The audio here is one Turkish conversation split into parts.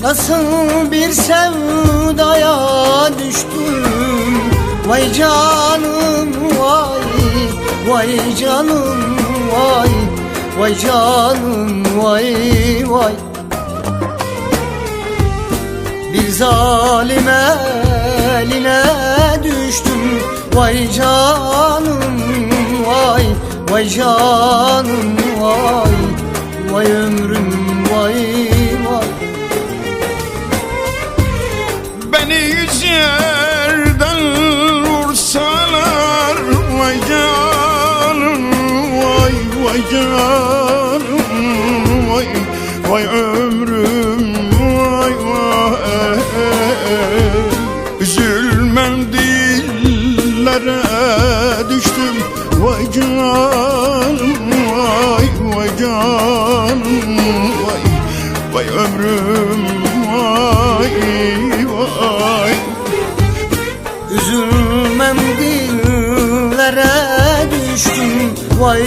Nasıl bir sevdaya düştüm, vay canım vay, vay canım vay, vay canım vay vay. Bir zalim eline düştüm, vay canım vay, vay canım vay, vay ömrüm vay vay. Beni yüz yerden vursalar, vay canım vay, vay canım vay, vay ömrüm vay vay. Üzülmem dillere düştüm, vay canım vay, vay canım vay, vay ömrüm vay vay. Üzülmem dillere düştüm, vay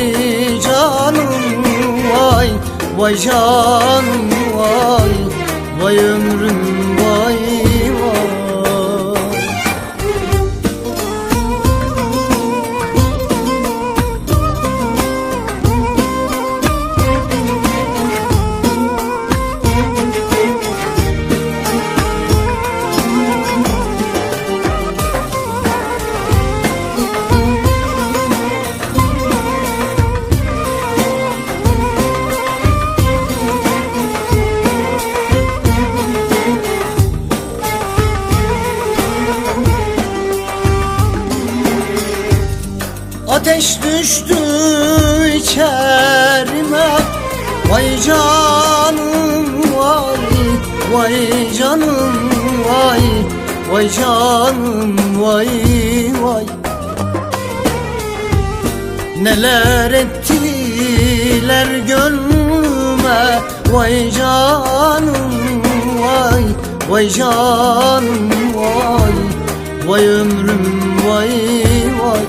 canım vay, vay canım vay, vay ömrüm vay vay. Ateş düştü içerime, vay canım vay, vay canım vay, vay canım vay vay. Neler ettiler gönlüme, vay canım vay, vay canım vay, vay ömrüm vay vay.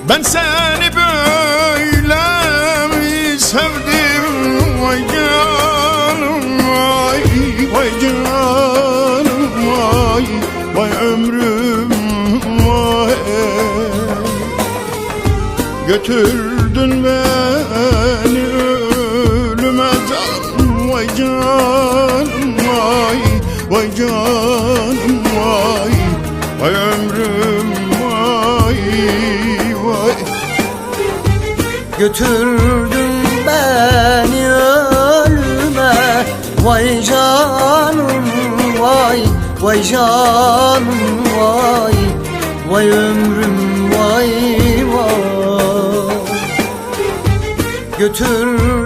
Ben seni böyle mi sevdim, vay canım vay, vay canım vay, vay ömrüm vay. Götürdün beni ölüme canım, vay canım vay, vay canım vay, vay ömrüm vay vay. Götürdün beni ölüme, vay canım vay, vay canım vay, vay ömrüm vay vay. Götür